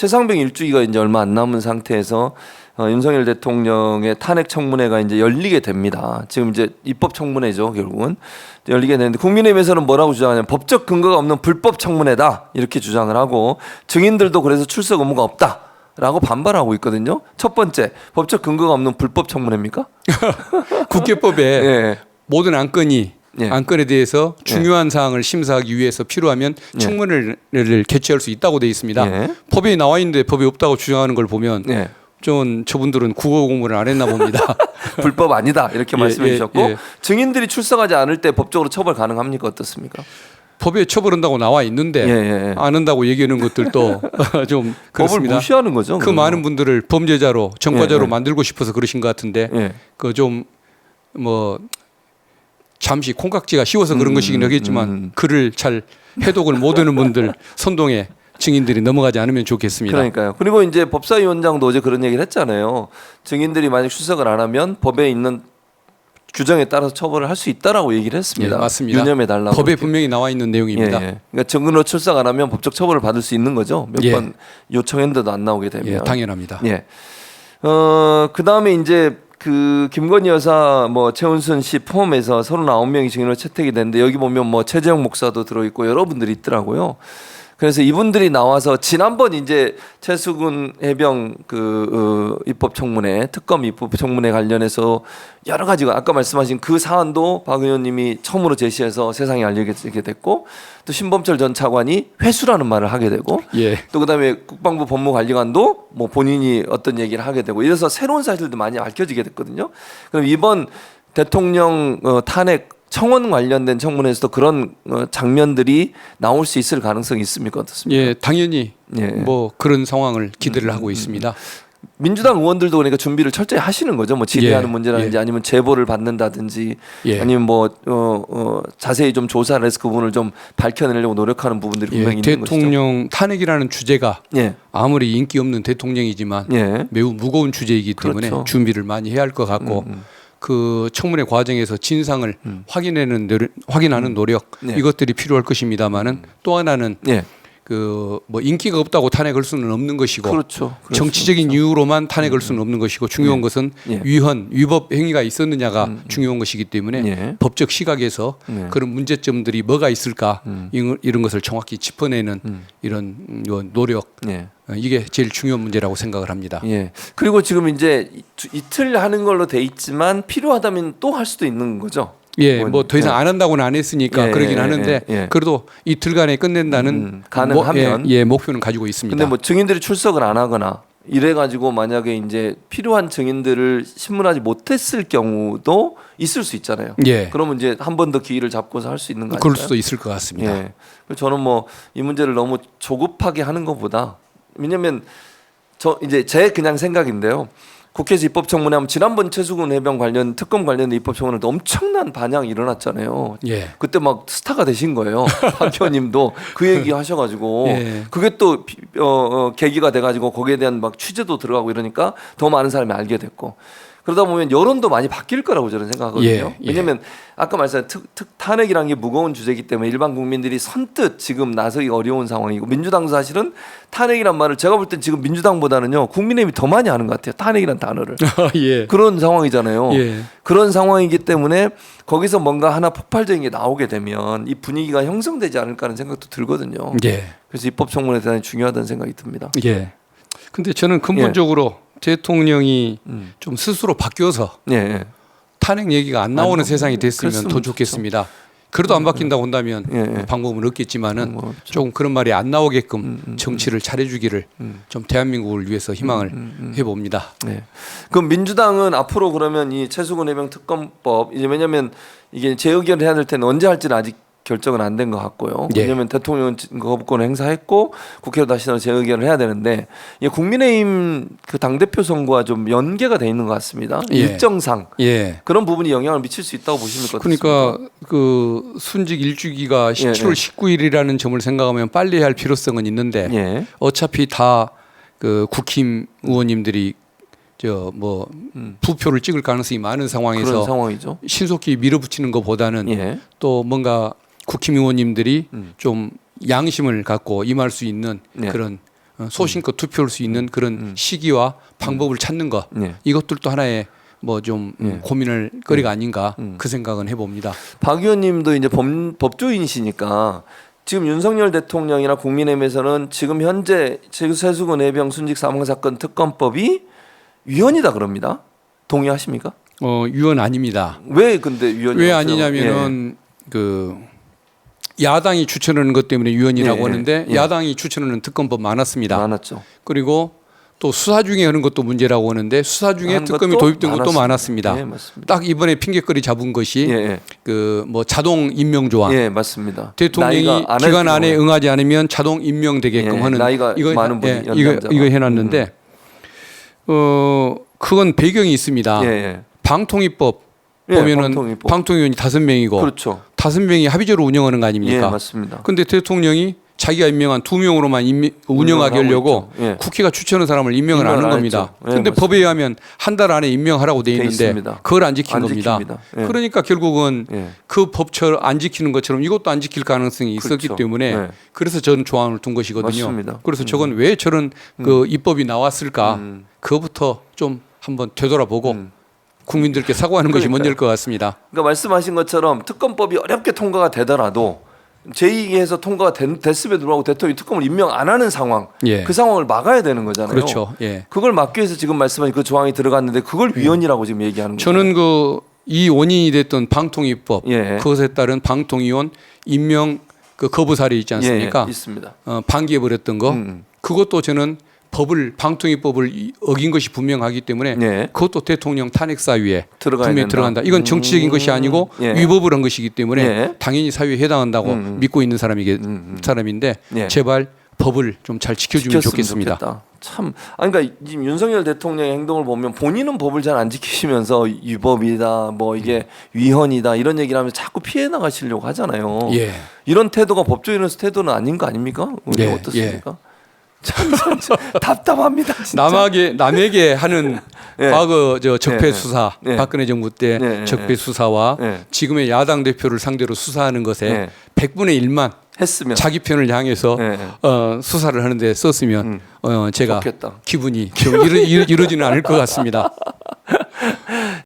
최상병 일주기가 이제 얼마 안 남은 상태에서 윤석열 대통령의 탄핵 청문회가 이제 열리게 됩니다. 지금 이제 입법 청문회죠, 결국은 열리게 되는데 국민의힘에서는 뭐라고 주장하냐면 법적 근거가 없는 불법 청문회다 이렇게 주장을 하고 증인들도 그래서 출석 의무가 없다라고 반발하고 있거든요. 첫 번째, 법적 근거가 없는 불법 청문회입니까? 국회법에 예. 모든 안건이 예. 안건에 대해서 중요한 사항을 심사하기 위해서 필요하면 청문회를 개최할 수 있다고 되어 있습니다. 예. 법에 나와 있는데 법이 없다고 주장하는 걸 보면 예. 좀 저분들은 국어 공부를 안 했나 봅니다. 불법 아니다 이렇게 예, 말씀해 예, 주셨고 예. 증인들이 출석하지 않을 때 법적으로 처벌 가능합니까? 어떻습니까? 법에 처벌한다고 나와 있는데 예. 안 한다고 얘기하는 것들도 좀 법을 그렇습니다. 무시하는 거죠. 그 그러면. 많은 분들을 범죄자로 전과자로 예, 예. 만들고 싶어서 그러신 것 같은데 예. 그 좀 뭐 잠시 콩깍지가 씌워서 그런 것이긴 하겠지만 글을 잘 해독을 못하는 분들 선동에 증인들이 넘어가지 않으면 좋겠습니다. 그러니까요. 그리고 이제 법사위원장도 어제 그런 얘기를 했잖아요. 증인들이 만약 출석을 안 하면 법에 있는 규정에 따라서 처벌을 할 수 있다라고 얘기를 했습니다. 예, 맞습니다. 유념해 달라고. 법에 분명히 나와 있는 내용입니다. 그러니까 증인으로 출석 안 하면 법적 처벌을 받을 수 있는 거죠. 몇 예. 번 요청했는데도 안 나오게 되면. 예, 당연합니다. 예. 그다음에 이제 그 김건희 여사 뭐 최은순 씨 포함해서 39명이 증인으로 채택이 됐는데 여기 보면 뭐 최재형 목사도 들어 있고 여러분들이 있더라고요. 그래서 이분들이 나와서 지난번 이제 최수근 해병 입법 청문회 특검 입법 청문회 관련해서 여러 가지가 아까 말씀하신 그 사안도 박 의원님이 처음으로 제시해서 세상에 알리게 됐고 또 신범철 전 차관이 회수라는 말을 하게 되고 예. 또 그다음에 국방부 법무관리관도 뭐 본인이 어떤 얘기를 하게 되고 이래서 새로운 사실들도 많이 밝혀지게 됐거든요. 그럼 이번 대통령 탄핵 청원 관련된 청문회에서도 그런 장면들이 나올 수 있을 가능성이 있습니까? 어떻습니까? 예, 당연히 예. 뭐 그런 상황을 기대를 하고 있습니다. 민주당 의원들도 그러니까 준비를 철저히 하시는 거죠. 뭐 질의하는 예. 문제라든지 예. 아니면 제보를 받는다든지 예. 아니면 뭐 자세히 좀 조사를 해서 그 부분을 좀 밝혀내려고 노력하는 부분들이 분명히 예, 있는 것이죠. 대통령 탄핵이라는 주제가 예. 아무리 인기 없는 대통령이지만 예. 매우 무거운 주제이기 때문에 그렇죠. 준비를 많이 해야 할 것 같고 그 청문회 과정에서 진상을 확인하는 노력 예. 이것들이 필요할 것입니다만은 또 하나는 예. 그 뭐 인기가 없다고 탄핵할 수는 없는 것이고 그렇죠. 정치적인 이유로만 탄핵할 수는 없는 것이고 중요한 것은 예. 위법 행위가 있었느냐가 중요한 것이기 때문에 예. 법적 시각에서 그런 문제점들이 뭐가 있을까 이런 것을 정확히 짚어내는 이런 노력 예. 이게 제일 중요한 문제라고 생각을 합니다. 예. 그리고 지금 이제 이틀 하는 걸로 돼 있지만 필요하다면 또 할 수도 있는 거죠. 예, 뭐 더 이상 안 한다고는 안 했으니까 예, 그러긴 예, 하는데 예, 예. 그래도 이틀간에 끝낸다는 가능하면 예, 목표는 가지고 있습니다. 근데 뭐 증인들이 출석을 안 하거나 이래 가지고 만약에 이제 필요한 증인들을 신문하지 못했을 경우도 있을 수 있잖아요. 예. 그러면 이제 한 번 더 기회를 잡고서 할 수 있는 거 아닐까요? 그럴 수도 있을 것 같습니다. 예. 그래서 저는 뭐 이 문제를 너무 조급하게 하는 것보다 왜냐면 저 이제 제 그냥 생각인데요. 국회에서 입법청문회하면 지난번 최수근 해병 관련 특검 관련 입법청문회도 엄청난 반향이 일어났잖아요. 예. 그때 막 스타가 되신 거예요. 박 의원님도 그 얘기 하셔가지고 예. 그게 또 계기가 돼가지고 거기에 대한 막 취재도 들어가고 이러니까 더 많은 사람이 알게 됐고 그러다 보면 여론도 많이 바뀔 거라고 저는 생각하거든요. 예. 왜냐하면 아까 말씀한 탄핵이라는 게 무거운 주제이기 때문에 일반 국민들이 선뜻 지금 나서기 어려운 상황이고 민주당도 사실은 탄핵이란 말을 제가 볼 땐 지금 민주당보다는요 국민의힘이 더 많이 하는 것 같아요. 탄핵이란 단어를. 예. 그런 상황이잖아요. 예. 그런 상황이기 때문에 거기서 뭔가 하나 폭발적인 게 나오게 되면 이 분위기가 형성되지 않을까 하는 생각도 들거든요. 예. 그래서 입법청문회 대단히 중요하다는 생각이 듭니다. 예. 근데 저는 근본적으로 대통령이 좀 스스로 바뀌어서 예, 예. 탄핵 얘기가 안 나오는 세상이 됐으면 그랬으면 더 좋겠습니다. 그래도 안 바뀐다고 한다면 예, 예. 방법은 없겠지만은 뭐 조금 그런 말이 안 나오게끔 정치를 잘해주기를 좀 대한민국을 위해서 희망을 해봅니다. 네. 그럼 민주당은 앞으로 그러면 이 최수근 해병 특검법 이제 왜냐하면 이게 재의결을 해야 될 때는 언제 할지는 아직 결정은 안 된 것 같고요. 예. 왜냐하면 대통령은 거부권을 행사했고 국회로 다시 재의결을 해야 되는데 이 국민의힘 그 당 대표 선거와 좀 연계가 돼 있는 것 같습니다. 예. 일정상 예. 그런 부분이 영향을 미칠 수 있다고 보십니까? 그러니까 그 순직 일주기가 예, 7월 예. 19일이라는 점을 생각하면 빨리 할 필요성은 있는데 예. 어차피 다 그 국힘 의원님들이 저 뭐 부표를 찍을 가능성이 많은 그런 상황에서 상황이죠. 신속히 밀어붙이는 것보다는 예. 또 뭔가 국힘 의원님들이 좀 양심을 갖고 임할 수 있는 네. 그런 소신껏 투표할 수 있는 그런 시기와 방법을 찾는 것 예. 이것들도 하나의 뭐 좀 예. 고민할 거리가 아닌가 그 생각은 해봅니다. 박 의원님도 이제 법조인이시니까 지금 윤석열 대통령이나 국민의힘에서는 지금 현재 세수건 해병 순직 사망 사건 특검법이 위헌이다 그럽니다. 동의하십니까? 위헌 아닙니다. 왜 근데 위헌이 왜 없어요? 아니냐면은 그 야당이 추천하는 것 때문에 위헌이라고 예, 예, 하는데 예. 야당이 추천하는 특검법 많았습니다. 많았죠. 그리고 또 수사 중에 하는 것도 문제라고 하는데 수사 중에 한 특검이 것도 도입된 것도 많았습니다. 예, 맞습니다. 딱 이번에 핑계거리 잡은 것이 예, 예. 그 뭐 자동 임명 조항. 예, 맞습니다. 대통령이 나이가 안 기간 할 안에 경우에. 응하지 않으면 자동 임명되게끔 예, 하는 나이가 많은 분이 연장자가. 이거 해놨는데 그건 배경이 있습니다. 예, 예. 방통위법 예, 보면은 방통위법. 방통위원이 5명이고 그렇죠. 5명이 합의제로 운영하는 거 예, 아닙니까? 맞습니다. 근데 대통령이 자기가 임명한 2명으로만 운영하게 하고 하려고 있죠. 예. 국회가 추천한 사람을 임명을 안 임명을 하는 안 겁니다. 했죠. 예, 근데 맞습니다. 법에 의하면 한 달 안에 임명하라고 돼 돼 있는데 있습니다. 그걸 안 지킨 안 겁니다. 지킵니다. 예. 그러니까 결국은 예. 그 법처럼 안 지키는 것처럼 이것도 안 지킬 가능성이 있었기 그렇죠. 때문에 예. 그래서 저는 조항을 둔 것이거든요. 맞습니다. 그래서 저건 왜 저런 그 입법이 나왔을까? 그거부터 좀 한번 되돌아보고 국민들께 사과하는 것이 먼저일 것 같습니다. 그러니까 말씀하신 것처럼 특검법이 어렵게 통과가 되더라도 제2기에서 통과가 됐음에도 불구하고 대통령이 특검을 임명 안 하는 상황, 예. 그 상황을 막아야 되는 거잖아요. 그렇죠. 예. 그걸 막기 위해서 지금 말씀하신 그 조항이 들어갔는데 그걸 위헌이라고 지금 얘기하는 거예요. 저는 이 원인이 됐던 방통위법 예. 그것에 따른 방통위원 임명 그 거부 사례 있지 않습니까? 예, 있습니다. 방기해 버렸던 거 그것도 저는 방통위법을 어긴 것이 분명하기 때문에 예. 그것도 대통령 탄핵 사유에 들어가야 분명히 된다. 들어간다. 이건 정치적인 것이 아니고 예. 위법을 한 것이기 때문에 예. 당연히 사유에 해당한다고 믿고 있는 사람인데 예. 제발 법을 좀 잘 지켜주면 지켰으면 좋겠습니다. 좋겠다. 참, 아니 그러니까 지금 윤석열 대통령의 행동을 보면 본인은 법을 잘 안 지키시면서 위법이다, 뭐 이게 위헌이다 이런 얘기를 하면서 자꾸 피해 나가시려고 하잖아요. 예. 이런 태도가 법조인으로서 태도는 아닌 거 아닙니까? 우리 예, 어떻습니까? 참 답답합니다. 진짜. 남에게 하는 예. 과거 적폐 예, 수사 예. 박근혜 정부 때 예, 적폐 예. 수사와 예. 지금의 야당 대표를 상대로 수사하는 것에 예. 100분의 1만 했으면 자기 편을 향해서 예. 수사를 하는데 썼으면 제가 좋겠다. 기분이 좀 이러지는 않을 것 같습니다.